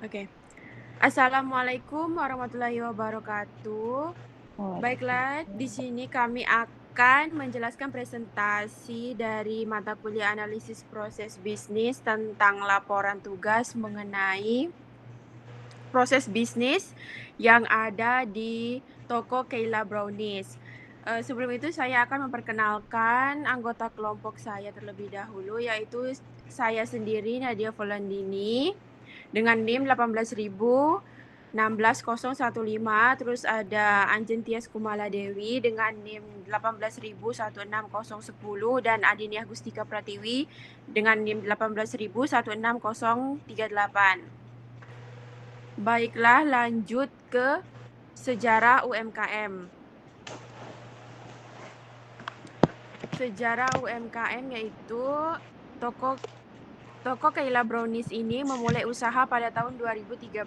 Oke. Assalamualaikum warahmatullahi wabarakatuh. Baiklah, di Waalaikumsalam. sini kami akan menjelaskan presentasi dari mata kuliah analisis proses bisnis tentang laporan tugas mengenai proses bisnis yang ada di toko Keila Brownies. Sebelum itu saya akan memperkenalkan anggota kelompok saya terlebih dahulu, yaitu saya sendiri Nadia Volandini dengan NIM 18.16015, terus ada Anjen Tias Kumaladewi dengan NIM 18.16010 dan Adinia Gustika Pratiwi dengan NIM 18.16038. Baiklah, lanjut ke sejarah UMKM. Sejarah UMKM yaitu toko Toko Keila Brownies ini memulai usaha pada tahun 2013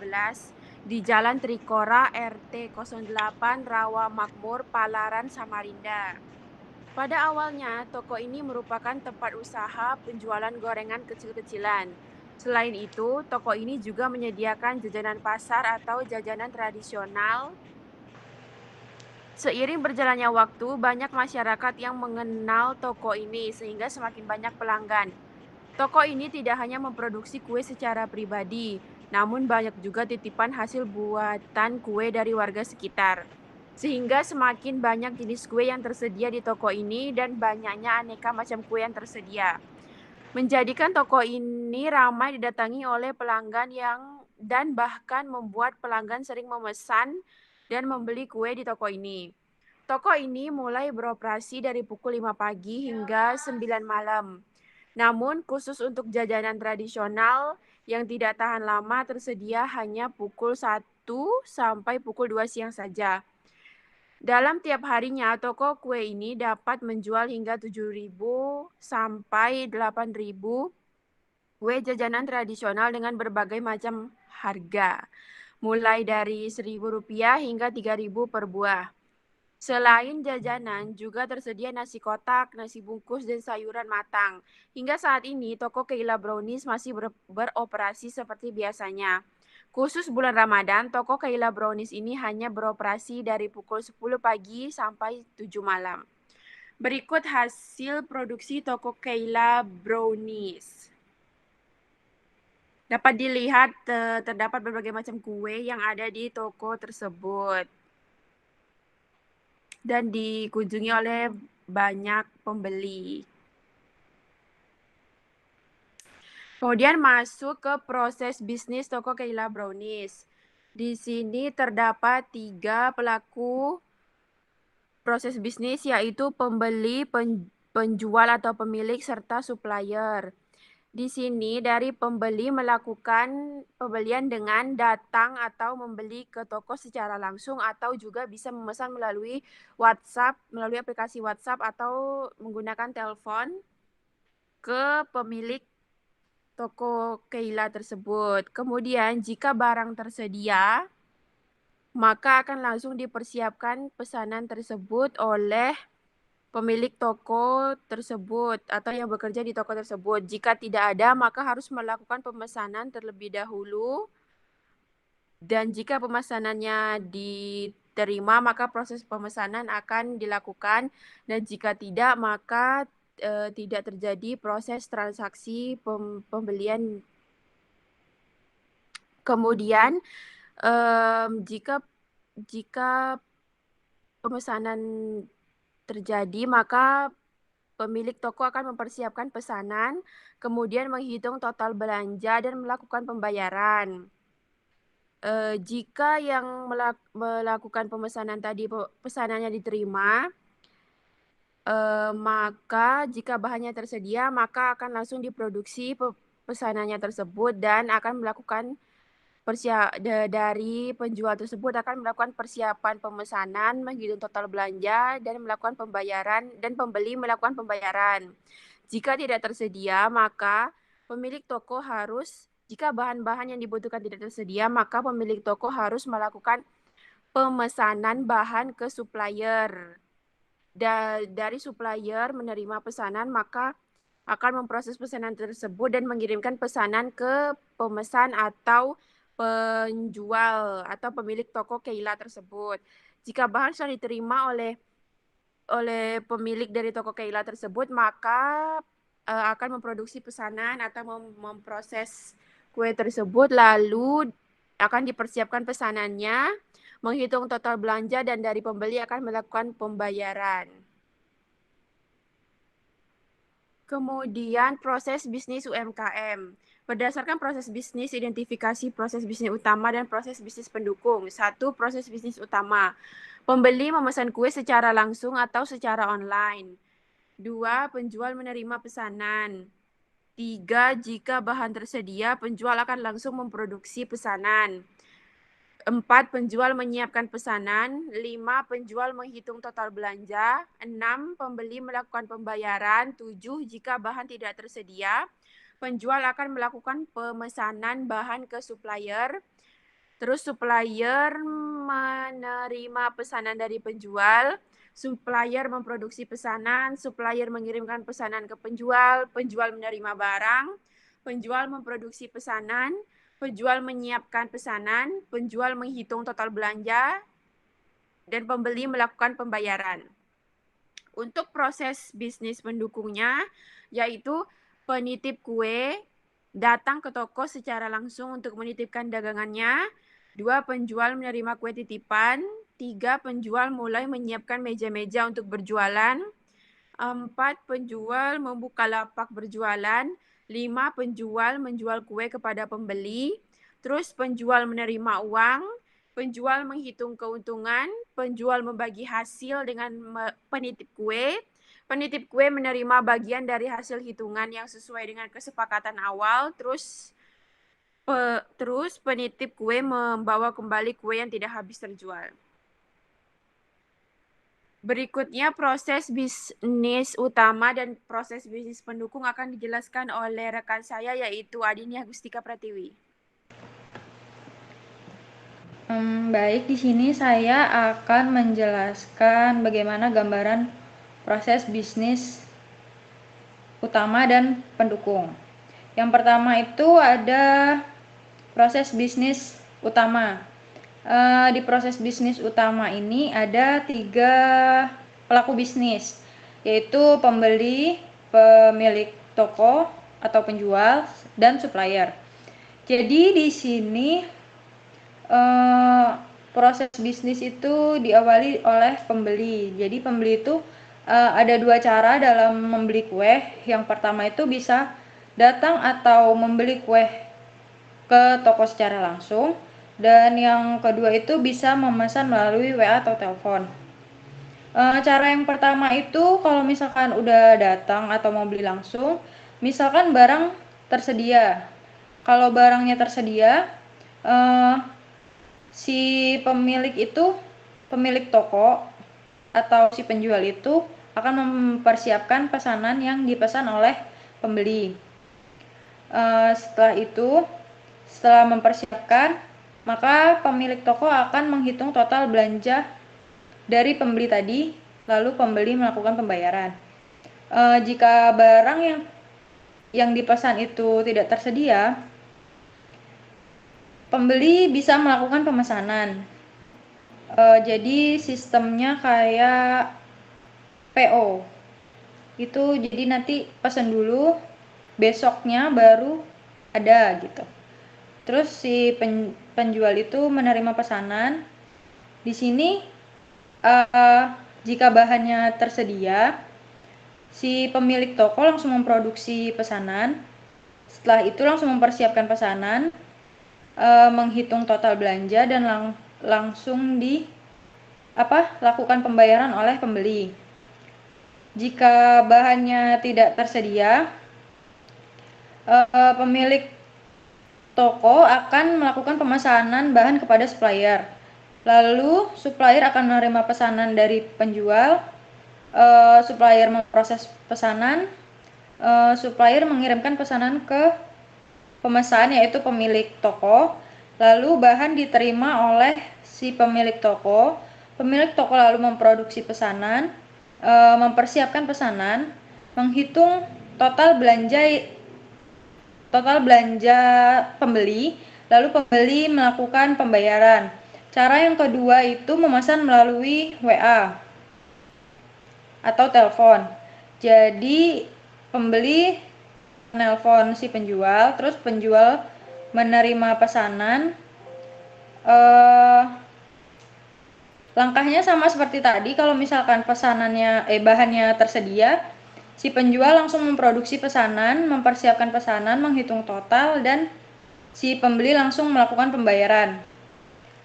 di Jalan Trikora RT 08 Rawa Makmur, Palaran, Samarinda. Pada awalnya, toko ini merupakan tempat usaha penjualan gorengan kecil-kecilan. Selain itu, toko ini juga menyediakan jajanan pasar atau jajanan tradisional. Seiring berjalannya waktu, banyak masyarakat yang mengenal toko ini sehingga semakin banyak pelanggan. Toko ini tidak hanya memproduksi kue secara pribadi, namun banyak juga titipan hasil buatan kue dari warga sekitar. Sehingga semakin banyak jenis kue yang tersedia di toko ini dan banyaknya aneka macam kue yang tersedia. Menjadikan toko ini ramai didatangi oleh pelanggan dan bahkan membuat pelanggan sering memesan dan membeli kue di toko ini. Toko ini mulai beroperasi dari pukul 5 pagi hingga 9 malam. Namun khusus untuk jajanan tradisional yang tidak tahan lama tersedia hanya pukul 1 sampai pukul 2 siang saja. Dalam tiap harinya, toko kue ini dapat menjual hingga 7.000 sampai 8.000 kue jajanan tradisional dengan berbagai macam harga, mulai dari Rp1.000 hingga Rp3.000 per buah. Selain jajanan, juga tersedia nasi kotak, nasi bungkus, dan sayuran matang. Hingga saat ini, toko Keila Brownies masih beroperasi seperti biasanya. Khusus bulan Ramadan, toko Keila Brownies ini hanya beroperasi dari pukul 10 pagi sampai 7 malam. Berikut hasil produksi toko Keila Brownies. Dapat dilihat terdapat berbagai macam kue yang ada di toko tersebut dan dikunjungi oleh banyak pembeli. Kemudian masuk ke proses bisnis toko Keila Brownies. Di sini terdapat 3 pelaku proses bisnis, yaitu pembeli, penjual atau pemilik, serta supplier. Di sini dari pembeli melakukan pembelian dengan datang atau membeli ke toko secara langsung atau juga bisa memesan melalui WhatsApp, melalui aplikasi WhatsApp atau menggunakan telepon ke pemilik toko Keila tersebut. Kemudian jika barang tersedia, maka akan langsung dipersiapkan pesanan tersebut oleh pemilik toko tersebut atau yang bekerja di toko tersebut. Jika tidak ada, maka harus melakukan pemesanan terlebih dahulu. Dan jika pemesanannya diterima, maka proses pemesanan akan dilakukan. Dan jika tidak, maka tidak terjadi proses transaksi pembelian. Kemudian, jika jika pemesanan terjadi, maka pemilik toko akan mempersiapkan pesanan, kemudian menghitung total belanja dan melakukan pembayaran. Jika yang melakukan pemesanan tadi pesanannya diterima, maka jika bahannya tersedia, maka akan langsung diproduksi pesanannya tersebut dan akan melakukan dari penjual tersebut akan melakukan persiapan pemesanan, menghitung total belanja, dan melakukan pembayaran, dan pembeli melakukan pembayaran. Jika tidak tersedia, maka pemilik toko jika bahan-bahan yang dibutuhkan tidak tersedia, maka pemilik toko harus melakukan pemesanan bahan ke supplier. Dari supplier menerima pesanan, maka akan memproses pesanan tersebut dan mengirimkan pesanan ke pemesan atau penjual atau pemilik toko Keila tersebut. Jika bahan sudah diterima oleh pemilik dari toko Keila tersebut, maka akan memproduksi pesanan atau memproses kue tersebut, lalu akan dipersiapkan pesanannya, menghitung total belanja, dan dari pembeli akan melakukan pembayaran. Kemudian proses bisnis UMKM. Berdasarkan proses bisnis, identifikasi proses bisnis utama dan proses bisnis pendukung. 1. Proses bisnis utama. Pembeli memesan kue secara langsung atau secara online. 2. Penjual menerima pesanan. 3. Jika bahan tersedia, penjual akan langsung memproduksi pesanan. 4. Penjual menyiapkan pesanan. 5. Penjual menghitung total belanja. 6. Pembeli melakukan pembayaran. 7. Jika bahan tidak tersedia, penjual akan melakukan pemesanan bahan ke supplier. Terus supplier menerima pesanan dari penjual. Supplier memproduksi pesanan. Supplier mengirimkan pesanan ke penjual. Penjual menerima barang. Penjual memproduksi pesanan. Penjual menyiapkan pesanan, penjual menghitung total belanja, dan pembeli melakukan pembayaran. Untuk proses bisnis pendukungnya, yaitu penitip kue datang ke toko secara langsung untuk menitipkan dagangannya. 2. Penjual menerima kue titipan. 3. Penjual mulai menyiapkan meja-meja untuk berjualan. 4. Penjual membuka lapak berjualan. 5. Penjual menjual kue kepada pembeli. Terus penjual menerima uang. Penjual menghitung keuntungan. Penjual membagi hasil dengan penitip kue. Penitip kue menerima bagian dari hasil hitungan yang sesuai dengan kesepakatan awal. Terus penitip kue membawa kembali kue yang tidak habis terjual. Berikutnya proses bisnis utama dan proses bisnis pendukung akan dijelaskan oleh rekan saya, yaitu Adinia Gustika Pratiwi. Baik, di sini saya akan menjelaskan bagaimana gambaran proses bisnis utama dan pendukung. Yang pertama itu ada proses bisnis utama. Di proses bisnis utama ini ada 3 pelaku bisnis, yaitu pembeli, pemilik toko atau penjual, dan supplier. Jadi di sini proses bisnis itu diawali oleh pembeli. Jadi pembeli itu ada 2 cara dalam membeli kue. Yang pertama itu bisa datang atau membeli kue ke toko secara langsung. Dan yang kedua itu bisa memesan melalui WA atau telepon. Cara yang pertama itu kalau misalkan udah datang atau mau beli langsung, misalkan barang tersedia. Kalau barangnya tersedia, si pemilik toko atau si penjual itu akan mempersiapkan pesanan yang dipesan oleh pembeli. Setelah mempersiapkan, maka pemilik toko akan menghitung total belanja dari pembeli tadi, lalu pembeli melakukan pembayaran. Jika barang yang dipesan itu tidak tersedia, pembeli bisa melakukan pemesanan. Jadi sistemnya kayak PO. Itu jadi nanti pesan dulu, besoknya baru ada gitu. Terus si penjual itu menerima pesanan. Di sini jika bahannya tersedia, si pemilik toko langsung memproduksi pesanan. Setelah itu langsung mempersiapkan pesanan, menghitung total belanja, dan langsung lakukan pembayaran oleh pembeli. Jika bahannya tidak tersedia, pemilik toko akan melakukan pemesanan bahan kepada supplier. Lalu supplier akan menerima pesanan dari penjual. Supplier memproses pesanan. Supplier mengirimkan pesanan ke pemesan, yaitu pemilik toko. Lalu bahan diterima oleh si pemilik toko. Pemilik toko lalu memproduksi pesanan, mempersiapkan pesanan, menghitung total belanja pembeli, lalu pembeli melakukan pembayaran. Cara yang kedua itu memesan melalui WA atau telepon. Jadi pembeli menelpon si penjual, terus penjual menerima pesanan. eh, Langkahnya sama seperti tadi. Kalau misalkan bahannya tersedia, si penjual langsung memproduksi pesanan, mempersiapkan pesanan, menghitung total, dan si pembeli langsung melakukan pembayaran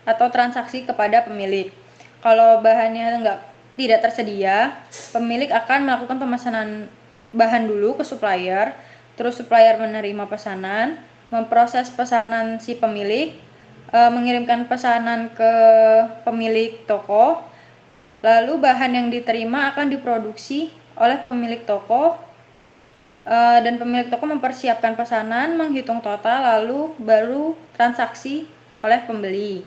atau transaksi kepada pemilik. Kalau bahannya tidak tersedia, pemilik akan melakukan pemesanan bahan dulu ke supplier, terus supplier menerima pesanan, memproses pesanan si pemilik, mengirimkan pesanan ke pemilik toko, lalu bahan yang diterima akan diproduksi oleh pemilik toko, dan pemilik toko mempersiapkan pesanan, menghitung total, lalu baru transaksi oleh pembeli.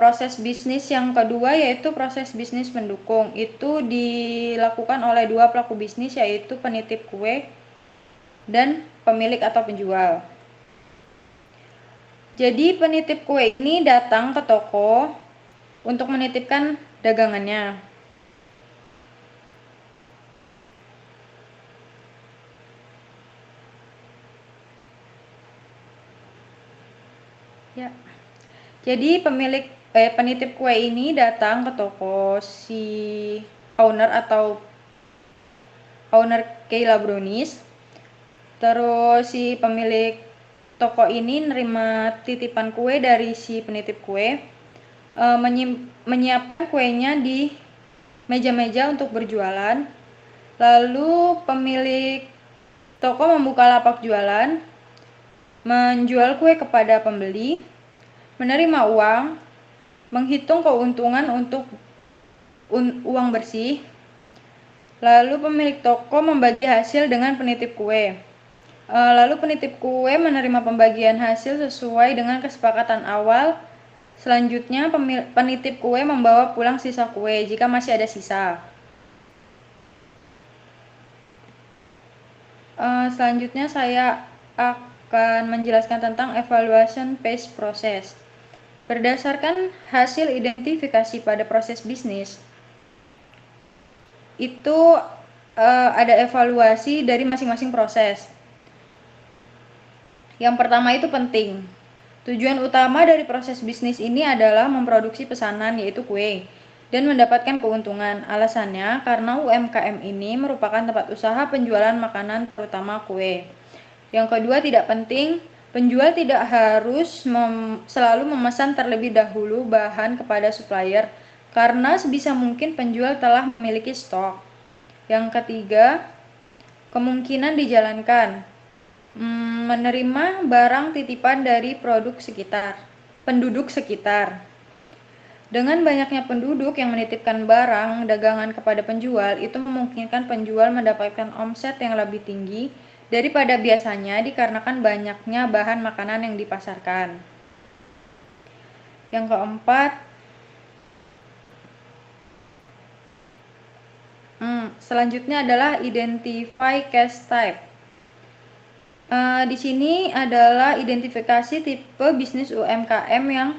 Proses bisnis yang kedua yaitu proses bisnis mendukung. Itu dilakukan oleh dua pelaku bisnis, yaitu penitip kue dan pemilik atau penjual. Jadi penitip kue ini datang ke toko untuk menitipkan dagangannya. Ya. Jadi penitip kue ini datang ke toko si owner Kayla Brownies. Terus si pemilik toko ini nerima titipan kue dari si penitip kue, menyiapkan kuenya di meja-meja untuk berjualan. Lalu pemilik toko membuka lapak jualan, menjual kue kepada pembeli, menerima uang, menghitung keuntungan untuk uang bersih, lalu pemilik toko membagi hasil dengan penitip kue. Lalu penitip kue menerima pembagian hasil sesuai dengan kesepakatan awal. Selanjutnya penitip kue membawa pulang sisa kue jika masih ada sisa. Selanjutnya saya akan menjelaskan tentang evaluation phase process. Berdasarkan hasil identifikasi pada proses bisnis, itu ada evaluasi dari masing-masing proses. Yang pertama itu penting. Tujuan utama dari proses bisnis ini adalah memproduksi pesanan, yaitu kue, dan mendapatkan keuntungan. Alasannya karena UMKM ini merupakan tempat usaha penjualan makanan, terutama kue. Yang kedua, tidak penting. Penjual tidak harus selalu memesan terlebih dahulu bahan kepada supplier, karena sebisa mungkin penjual telah memiliki stok. Yang ketiga, kemungkinan dijalankan. Menerima barang titipan dari penduduk sekitar. Dengan banyaknya penduduk yang menitipkan barang dagangan kepada penjual, itu memungkinkan penjual mendapatkan omset yang lebih tinggi daripada biasanya dikarenakan banyaknya bahan makanan yang dipasarkan. Yang keempat, selanjutnya adalah identify case type. Di sini adalah identifikasi tipe bisnis UMKM yang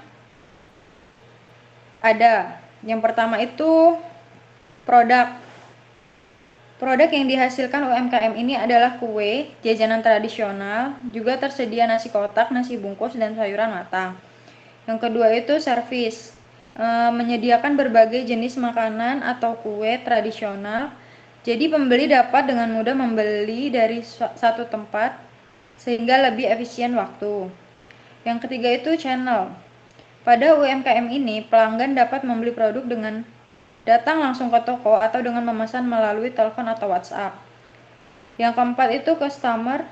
ada. Yang pertama itu produk. Produk yang dihasilkan UMKM ini adalah kue, jajanan tradisional, juga tersedia nasi kotak, nasi bungkus, dan sayuran matang. Yang kedua itu servis, menyediakan berbagai jenis makanan atau kue tradisional. Jadi pembeli dapat dengan mudah membeli dari satu tempat sehingga lebih efisien waktu. Yang ketiga itu channel. Pada UMKM ini, pelanggan dapat membeli produk dengan datang langsung ke toko atau dengan memesan melalui telepon atau WhatsApp. Yang keempat itu customer.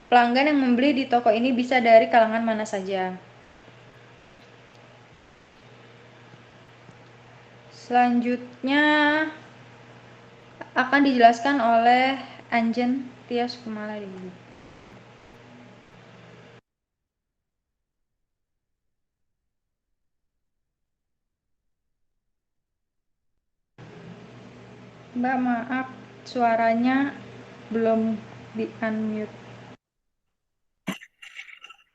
Pelanggan yang membeli di toko ini bisa dari kalangan mana saja. Selanjutnya akan dijelaskan oleh Anjen Tias Kumala. Mbak, maaf, suaranya belum di unmute.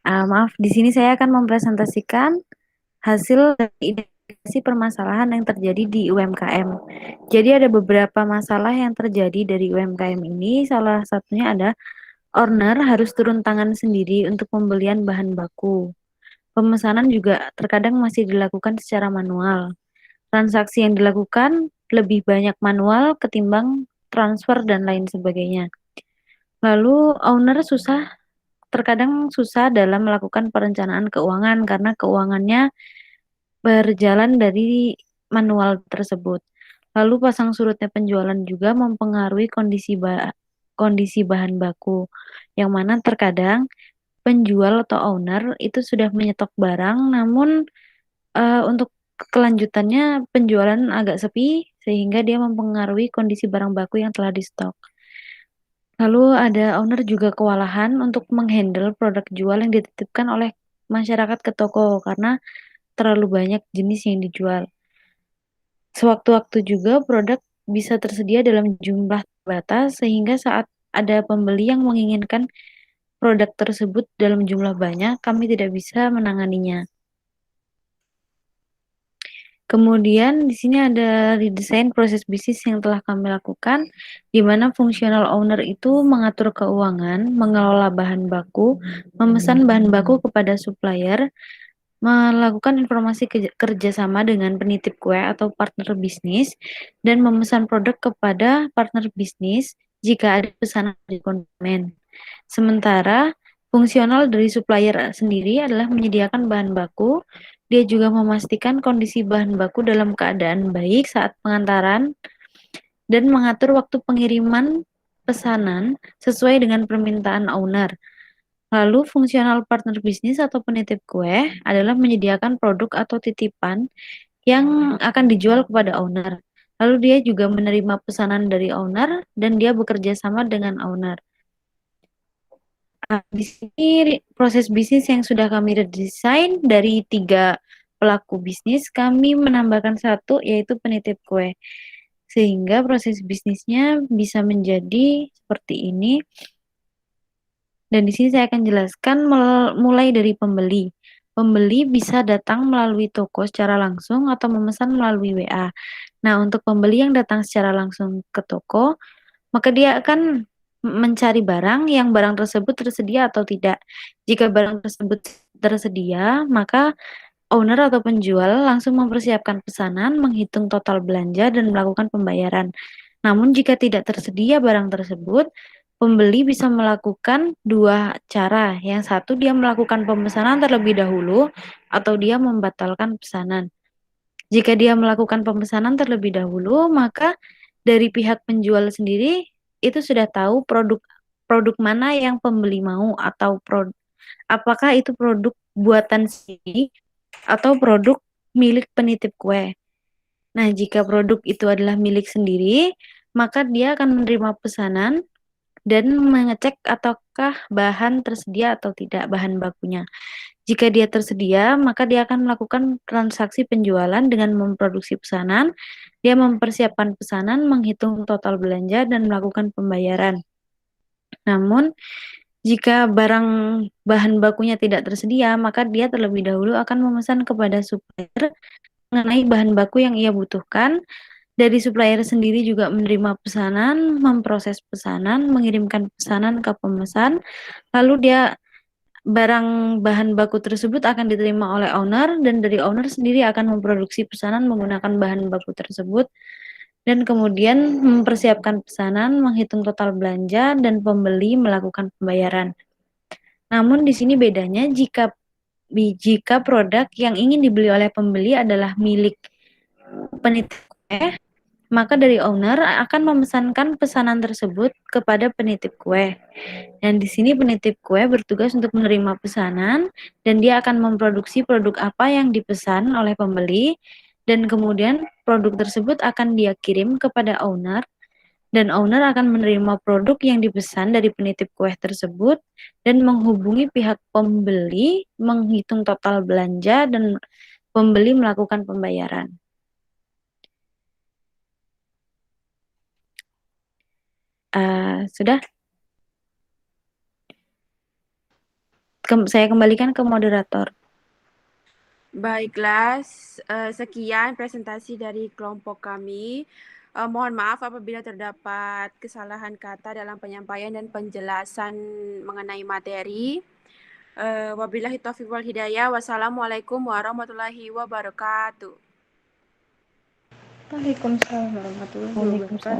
Maaf, di sini saya akan mempresentasikan hasil dari identifikasi permasalahan yang terjadi di UMKM. Jadi ada beberapa masalah yang terjadi dari UMKM ini, salah satunya ada owner harus turun tangan sendiri untuk pembelian bahan baku. Pemesanan juga terkadang masih dilakukan secara manual. Transaksi yang dilakukan lebih banyak manual ketimbang transfer dan lain sebagainya. Lalu owner terkadang susah dalam melakukan perencanaan keuangan karena keuangannya berjalan dari manual tersebut. Lalu pasang surutnya penjualan juga mempengaruhi kondisi bahan baku, yang mana terkadang penjual atau owner itu sudah menyetok barang, namun untuk kelanjutannya penjualan agak sepi sehingga dia mempengaruhi kondisi barang baku yang telah di stok. Lalu ada owner juga kewalahan untuk menghandle produk jual yang dititipkan oleh masyarakat ke toko karena terlalu banyak jenis yang dijual. Sewaktu-waktu juga produk bisa tersedia dalam jumlah terbatas sehingga saat ada pembeli yang menginginkan produk tersebut dalam jumlah banyak, kami tidak bisa menanganinya. Kemudian di sini ada redesign proses bisnis yang telah kami lakukan, di mana fungsional owner itu mengatur keuangan, mengelola bahan baku, memesan bahan baku kepada supplier, melakukan informasi kerjasama dengan penitip kue atau partner bisnis, dan memesan produk kepada partner bisnis jika ada pesanan dari konsumen. Sementara fungsional dari supplier sendiri adalah menyediakan bahan baku. Dia juga memastikan kondisi bahan baku dalam keadaan baik saat pengantaran dan mengatur waktu pengiriman pesanan sesuai dengan permintaan owner. Lalu fungsional partner bisnis atau penitip kue adalah menyediakan produk atau titipan yang akan dijual kepada owner. Lalu dia juga menerima pesanan dari owner dan dia bekerja sama dengan owner. Di sini proses bisnis yang sudah kami redesign dari 3 pelaku bisnis, kami menambahkan satu yaitu penitip kue. Sehingga proses bisnisnya bisa menjadi seperti ini. Dan di sini saya akan jelaskan mulai dari pembeli. Pembeli bisa datang melalui toko secara langsung atau memesan melalui WA. Nah, untuk pembeli yang datang secara langsung ke toko, maka dia akan mencari barang tersebut tersedia atau tidak. Jika barang tersebut tersedia, maka owner atau penjual langsung mempersiapkan pesanan, menghitung total belanja, dan melakukan pembayaran. Namun jika tidak tersedia barang tersebut, pembeli bisa melakukan dua cara. Yang satu, dia melakukan pemesanan terlebih dahulu, atau dia membatalkan pesanan. Jika dia melakukan pemesanan terlebih dahulu, maka dari pihak penjual sendiri itu sudah tahu produk produk mana yang pembeli mau atau apakah itu produk buatan sendiri atau produk milik penitip kue. Nah, jika produk itu adalah milik sendiri, maka dia akan menerima pesanan dan mengecek apakah bahan tersedia atau tidak bahan bakunya. Jika dia tersedia, maka dia akan melakukan transaksi penjualan dengan memproduksi pesanan. Dia mempersiapkan pesanan, menghitung total belanja, dan melakukan pembayaran. Namun, jika barang bahan bakunya tidak tersedia, maka dia terlebih dahulu akan memesan kepada supplier mengenai bahan baku yang ia butuhkan. Dari supplier sendiri juga menerima pesanan, memproses pesanan, mengirimkan pesanan ke pemesan, lalu barang bahan baku tersebut akan diterima oleh owner dan dari owner sendiri akan memproduksi pesanan menggunakan bahan baku tersebut dan kemudian mempersiapkan pesanan, menghitung total belanja dan pembeli melakukan pembayaran. Namun di sini bedanya jika produk yang ingin dibeli oleh pembeli adalah milik penitip kue, maka dari owner akan memesankan pesanan tersebut kepada penitip kue. Dan di sini penitip kue bertugas untuk menerima pesanan dan dia akan memproduksi produk apa yang dipesan oleh pembeli dan kemudian produk tersebut akan dia kirim kepada owner dan owner akan menerima produk yang dipesan dari penitip kue tersebut dan menghubungi pihak pembeli, menghitung total belanja dan pembeli melakukan pembayaran. Sudah? Saya kembalikan ke moderator. Baiklah, sekian presentasi dari kelompok kami. Mohon maaf apabila terdapat kesalahan kata dalam penyampaian dan penjelasan mengenai materi. Wabillahi taufiq wal hidayah. Wassalamualaikum warahmatullahi wabarakatuh. Waalaikumsalam warahmatullahi wabarakatuh. Waalaikumsalam.